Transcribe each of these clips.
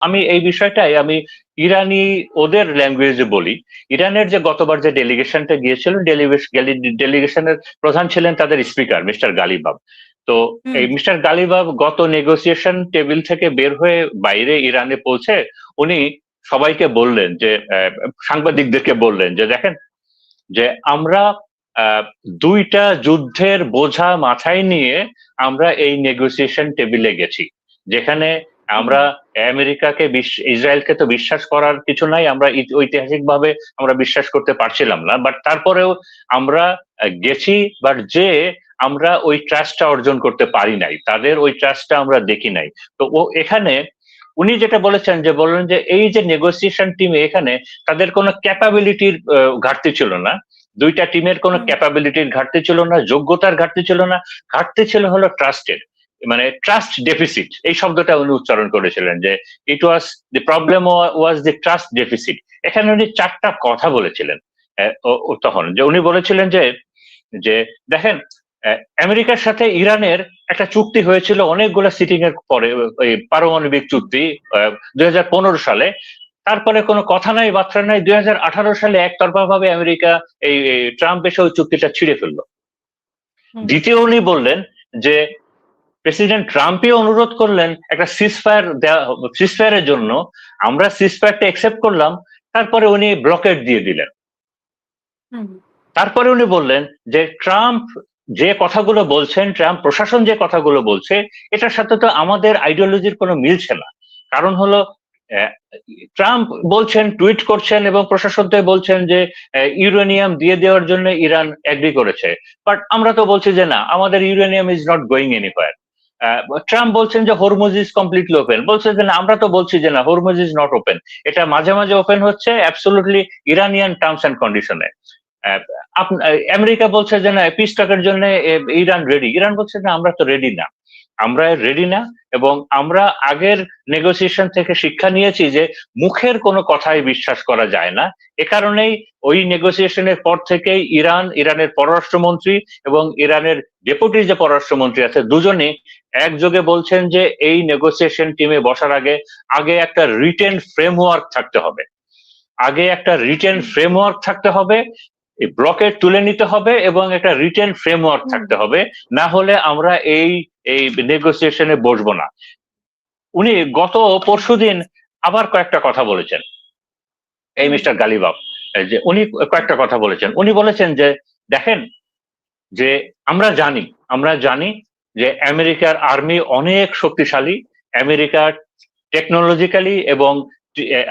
আমি এই বিষয়টাই আমি ইরানি ওদের ল্যাঙ্গুয়েজে বলি। ইরানের যে গতবার যে ডেলিগেশনটা গিয়েছিল, ডেলিগেশনের প্রধান ছিলেন তাদের স্পিকার মিস্টার গালিবাব। তো হুম। এই মিস্টার গালিবাব গত নেগোসিয়েশন টেবিল থেকে বের হয়ে বাইরে ইরানে পৌঁছে উনি সবাইকে বললেন যে সাংবাদিকদেরকে বললেন যে দেখেন, যে আমরা আহ, দুইটা যুদ্ধের বোঝা মাথায় নিয়ে আমরা এই নেগোসিয়েশন টেবিলে গেছি, যেখানে হুম। আমরা আমেরিকাকে ইসরায়েলকে তো বিশ্বাস করার কিছু নাই, আমরা ঐতিহাসিকভাবে আমরা বিশ্বাস করতে পারছিলাম না, বাট তারপরেও আমরা গেছি, বাট যে আমরা ওই ট্রাস্টটা অর্জন করতে পারি নাই, তাদের ওই ট্রাস্টটা আমরা দেখি নাই। তো ও এখানে উনি যেটা বলেছেন, যে বললেন যে এই যে নেগোসিয়েশন টিমে এখানে তাদের কোনো ক্যাপাবিলিটির ঘাটতি ছিল না, দুইটা টিমের কোনো হুম। ক্যাপাবিলিটির ঘাটতি ছিল না, যোগ্যতার ঘাটতি ছিল না, ঘাটতি ছিল হলো ট্রাস্টের, মানে ট্রাস্ট ডেফিসিট এই শব্দটা উনি উচ্চারণ করেছিলেন, যে it was the problem was the trust deficit. এখানে উনি চারটা কথা বলেছিলেন। তখন যে উনি বলেছিলেন যে যে দেখেন, আমেরিকার সাথে ইরানের একটা চুক্তি হয়েছিল অনেকগুলো সিটিং এর পরে, ওই পারমাণবিক চুক্তি 2015 সালে। তারপরে কোনো কথা নাই বার্তা নাই, 2018 সালে একতরফা ভাবে আমেরিকা এই ট্রাম্প এসে ওই চুক্তিটা ছিঁড়ে ফেললো। হুম। দ্বিতীয় উনি বললেন যে প্রেসিডেন্ট ট্রাম্পই অনুরোধ করলেন একটা সিজফায়ার দেওয়া, সিজফায়ারের জন্য আমরা সিজফায়ারটা একসেপ্ট করলাম, তারপরে উনি ব্লকেট দিয়ে দিলেন। হুম। তারপরে উনি বললেন যে ট্রাম্প যে কথাগুলো বলছেন, ট্রাম্প প্রশাসন যে কথাগুলো বলছে, এটার সাথে তো আমাদের আইডিওলজির কোনো মিলছে না। কারণ হলো আহ, ট্রাম্প বলছেন, টুইট করছেন এবং প্রশাসন তো বলছেন যে ইউরেনিয়াম দিয়ে দেওয়ার জন্য ইরান এগ্রি করেছে, বাট আমরা তো বলছি যে না, আমাদের uranium is not going anywhere. Trump বলছেন যে হরমুজ ইজ কমপ্লিটলি ওপেন, বলছে যে না, আমরা তো বলছি যে না, হরমুজ ইজ নট ওপেন, এটা মাঝে মাঝে ওপেন হচ্ছে অ্যাবসোলুটলি ইরানিয়ান টার্মস এন্ড কন্ডিশনে। আমেরিকা বলছে যে না, পিস টকের জন্য ইরান রেডি, ইরান বলছে না, আমরা তো রেডি না, আমরা রেডি না। এবং আমরা আগের নেগোসিয়েশন থেকে শিক্ষা নিয়েছি যে মুখের কোনো কথাই বিশ্বাস করা যায় না। এ কারণেই ওই নেগোসিয়েশনের পর থেকেই ইরানের পররাষ্ট্রমন্ত্রী এবং ইরানের ডেপুটি যে পররাষ্ট্রমন্ত্রী আছে, দুজনেই একযোগে বলছেন যে এই নেগোসিয়েশন টিমে বসার আগে আগে একটা রিটেন ফ্রেমওয়ার্ক থাকতে হবে, আগে একটা রিটেন হুম। ফ্রেমওয়ার্ক থাকতে হবে, এই ব্লকে তুলে নিতে হবে এবং একটা রিটেন ফ্রেমওয়ার্ক হুম। থাকতে হবে, না হলে আমরা এই এই নেগোসিয়েশনে বসবো না। উনি গত পরশুদিন আবার কয়েকটা কথা বলেছেন, এই হুম। মিস্টার গালিবাফ, যে উনি কয়েকটা কথা বলেছেন। উনি বলেছেন যে দেখেন, যে আমরা জানি যে আমেরিকার আর্মি অনেক শক্তিশালী, আমেরিকার টেকনোলজিক্যালি এবং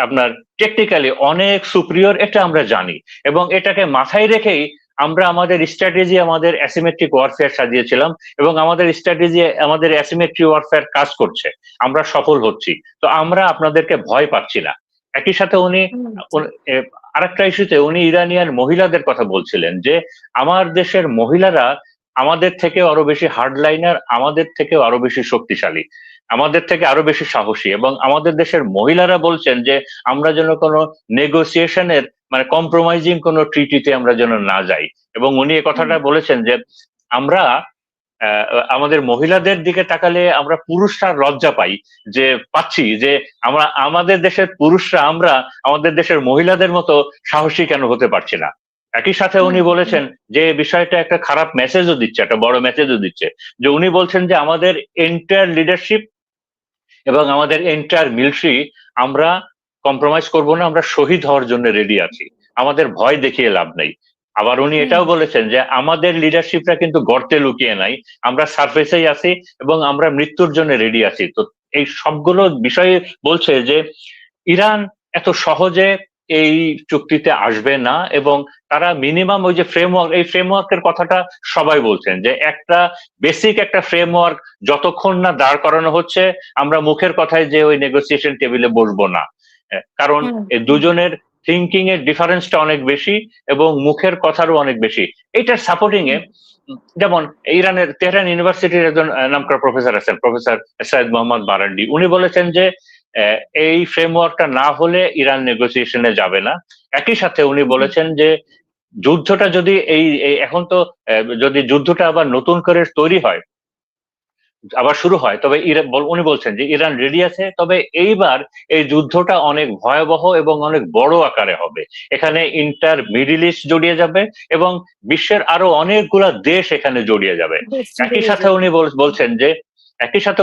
আপনার টেকনিক্যালি অনেক সুপ্রিয়র, এটা আমরা জানি। এবং এটাকে মাথায় রেখেই আমরা আমাদের স্ট্র্যাটেজি, আমাদের অ্যাসিমেট্রিক ওয়ারফেয়ার সাজিয়েছিলাম, এবং আমাদের স্ট্র্যাটেজি, আমাদের অ্যাসিমেট্রিক ওয়ারফেয়ার কাজ করছে, আমরা সফল হচ্ছি। তো আমরা আপনাদেরকে ভয় পাচ্ছি না। একই সাথে উনি হুম। আরেকটা ইস্যুতে উনি ইরানিয়ান মহিলাদের কথা বলছিলেন, যে আমার দেশের মহিলারা আমাদের থেকে আরো বেশি হার্ডলাইনার, আমাদের থেকে আরো বেশি শক্তিশালী, আমাদের থেকে আরো বেশি সাহসী, এবং আমাদের দেশের মহিলারা বলছেন যে আমরা যেন কোনো নেগোসিয়েশনের, মানে কম্প্রোমাইজিং কোনো ট্রিটিতে আমরা যেন না যাই। এবং উনি এই হুম। কথাটা বলেছেন যে আমরা আহ, আমাদের মহিলাদের দিকে তাকালে আমরা পুরুষরা লজ্জা পাই, যে পাচ্ছি যে আমরা আমাদের দেশের পুরুষরা আমরা আমাদের দেশের মহিলাদের মতো সাহসী কেন হতে পারছি না। একই সাথে হুম। উনি হুম। বলেছেন যে বিষয়টা একটা খারাপ মেসেজও দিচ্ছে, একটা বড় মেসেজও দিচ্ছে, যে উনি বলছেন যে আমাদের এন্টায়ার লিডারশিপ এবং আমাদের এন্টায়ার মিলিটারি আমরা কম্প্রোমাইজ করব না, আমরা শহীদ হওয়ার জন্য রেডি আছি, আমাদের ভয় দেখিয়ে লাভ নেই। আবার উনি হুম। এটাও বলেছেন যে আমাদের লিডারশিপরা কিন্তু গর্তে লুকিয়ে নাই, আমরা সারফেসেই আছি এবং আমরা মৃত্যুর জন্য রেডি আছি। তো এই সবগুলো বিষয়ে বলছে যে ইরান এত সহজে এই চুক্তিতে আসবে না, এবং তারা মিনিমাম ওই যে ফ্রেমওয়ার্ক, এই ফ্রেমওয়ার্কের কথাটা সবাই বলছেন, যে একটা বেসিক একটা ফ্রেমওয়ার্ক যতক্ষণ না দাঁড় করানো হচ্ছে, আমরা মুখের কথায় যে ওই নেগোসিয়েশন টেবিলে বসবো না। কারণ হুম। এই হুম। দুজনের থিঙ্কিং এর ডিফারেন্সটা অনেক বেশি এবং মুখের কথারও অনেক বেশি। এইটার সাপোর্টিং এ যেমন ইরানের তেহরান ইউনিভার্সিটির একজন নামকরা প্রফেসর আছেন, প্রফেসর সৈয়দ মোহাম্মদ বারান্ডি, উনি বলেছেন যে এই ফ্রেমওয়ার্কটা না হলে ইরান নেগোসিয়েশনে যাবে না। একই সাথে উনি হুম। বলেছেন যে যুদ্ধটা যদি এখন তো যদি যুদ্ধটা আবার নতুন করে তৈরি হয়, আবার শুরু হয়, তবে উনি বলছেন যে ইরান রেডি আছে, তবে এইবার এই যুদ্ধটা অনেক ভয়াবহ এবং অনেক বড় আকারে হবে। এখানে ইন্টার মিডিল ইস্ট জড়িয়ে যাবে এবং বিশ্বের আরো অনেকগুলা দেশ এখানে জড়িয়ে যাবে। একই সাথে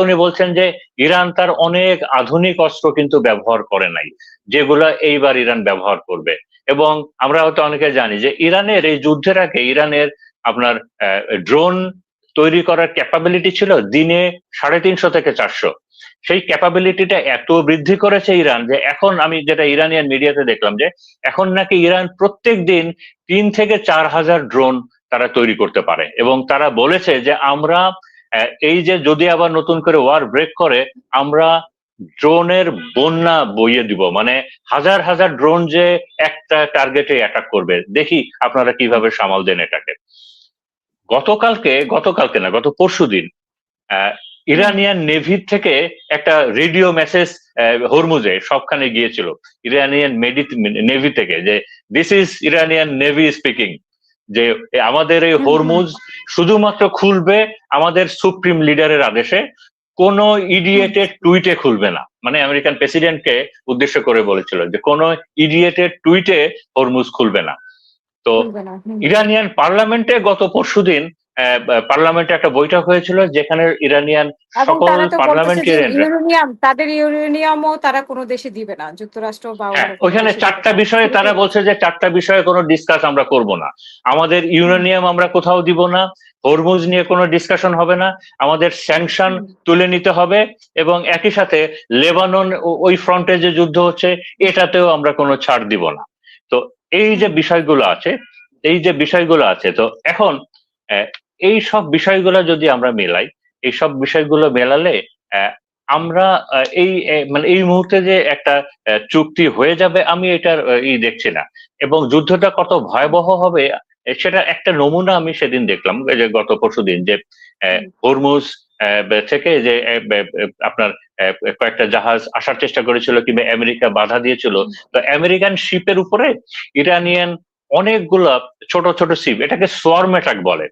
উনি বলছেন যে ইরান তার অনেক আধুনিক অস্ত্র কিন্তু ব্যবহার করে নাই, যেগুলা এইবার ইরান ব্যবহার করবে। এবং আমরা হয়তো অনেকে জানি যে ইরানের এই যুদ্ধের আগে ইরানের আপনার ড্রোন তৈরি করার ক্যাপাবিলিটি ছিল দিনে 350 থেকে 400। সেই ক্যাপাবিলিটিটা এত বৃদ্ধি করেছে ইরান যে এখন আমি যেটা ইরানিয়ান মিডিয়াতে দেখলাম যে এখন নাকি ইরান প্রত্যেক দিন 3 থেকে 4 হাজার ড্রোন তারা তৈরি করতে পারে। এবং তারা বলেছে যে আমরা এই যে যদি আবার নতুন করে ওয়ার ব্রেক করে, আমরা ড্রোনের বন্যা বইয়ে দিব, মানে হাজার হাজার ড্রোন যে একটা টার্গেটে অ্যাটাক করবে, দেখি আপনারা কিভাবে সামাল দেন এটাকে। গতকালকে না, গত পরশুদিন ইরানিয়ান নেভি থেকে একটা রেডিও মেসেজ হরমুজে সবখানে গিয়েছিল, ইরানিয়ান নেভি থেকে, যে this is Iranian navy speaking, যে আমাদের এই হরমুজ শুধুমাত্র খুলবে আমাদের সুপ্রিম লিডারের আদেশে, কোন ইডিয়েটের টুইটে খুলবে না। মানে আমেরিকান প্রেসিডেন্টকে উদ্দেশ্য করে বলেছিল যে কোন ইডিয়েটের টুইটে হরমুজ খুলবে না। তো ইরানিয়ান পার্লামেন্টে গত পরশুদিন পার্লামেন্টে একটা বৈঠক হয়েছিল, যেখানে ইরানিয়ান সকল ইউরেনিয়াম, তাদের ইউরেনিয়ামও তারা কোনো দেশে দিবে না, যুক্তরাষ্ট্র বা ওইখানে 4টা বিষয়ে তারা বলছে যে 4টা বিষয়ে কোনো ডিসকাস আমরা করব না, আমাদের ইউরেনিয়াম আমরা কোথাও দিব না, হরমুজ নিয়ে কোনো ডিসকাশন হবে না, আমাদের স্যাংশন তুলে নিতে হবে, এবং একই সাথে লেবানন ওই ফ্রন্টে যে যুদ্ধ হচ্ছে এটাতেও আমরা কোনো ছাড় দিব না। তো এই যে বিষয়গুলো আছে, তো এখন এই সব বিষয়গুলো যদি আমরা মেলাই, এই সব বিষয়গুলো মেলালে আমরা মানে এই মুহূর্তে যে একটা চুক্তি হয়ে যাবে, আমি এটার দেখছি না। এবং যুদ্ধটা কত ভয়াবহ হবে সেটা একটা নমুনা আমি সেদিন দেখলাম, যে গত পরশুদিন, যে হরমুজ থেকে যে আপনার কয়েকটা জাহাজ আসার চেষ্টা করেছিল কিংবা আমেরিকা বাধা দিয়েছিল, তো আমেরিকান শিপের উপরে ইরানিয়ান অনেকগুলা ছোট ছোট শিপ, এটাকে সোয়ার্ম অ্যাটাক বলে,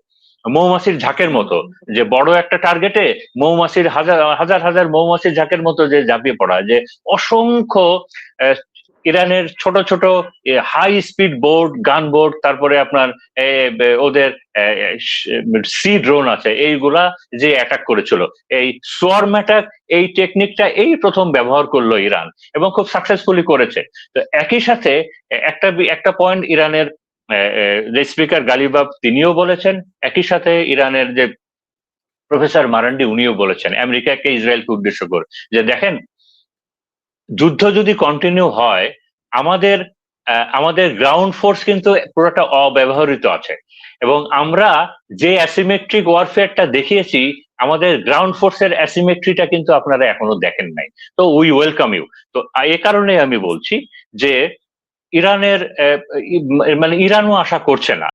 মৌমাছির ঝাঁকের মতো, যে বড় একটা টার্গেটে মৌমাছির হাজার হাজার হাজার মৌমাছির ঝাঁকের মতো যে ঝাঁপিয়ে পড়া, যে অসংখ্য ইরানের ছোট ছোট হাই স্পিড বোর্ড, গান বোর্ড, তারপরে আপনার ওদের সি ড্রোন আছে, এইগুলা যে অ্যাটাক করেছিল, এই সোয়ার্ম অ্যাটাক, এই টেকনিকটা এই প্রথম ব্যবহার করলো ইরান এবং খুব সাকসেসফুলি করেছে। তো একই সাথে একটা পয়েন্ট ইরানের যে স্পিকার গালিবাফ তিনিও বলেছেন, একই সাথে ইরানের যে প্রফেসর মারান্ডি উনিও বলেছেন আমেরিকাকে ইসরায়েলকে উদ্দেশ্য করে, যে দেখেন যুদ্ধ যদি কন্টিনিউ হয়, আমাদের আমাদের গ্রাউন্ড ফোর্স কিন্তু পুরোটা অব্যবহৃত আছে, এবং আমরা যে অ্যাসিমেট্রিক ওয়ারফেয়ারটা দেখিয়েছি, আমাদের গ্রাউন্ড ফোর্সের অ্যাসিমেট্রিটা কিন্তু আপনারা এখনো দেখেন নাই। তো উই ওয়েলকাম ইউ। তো এ কারণে আমি বলছি যে ইরানের মানে ইরানও আশা করছে না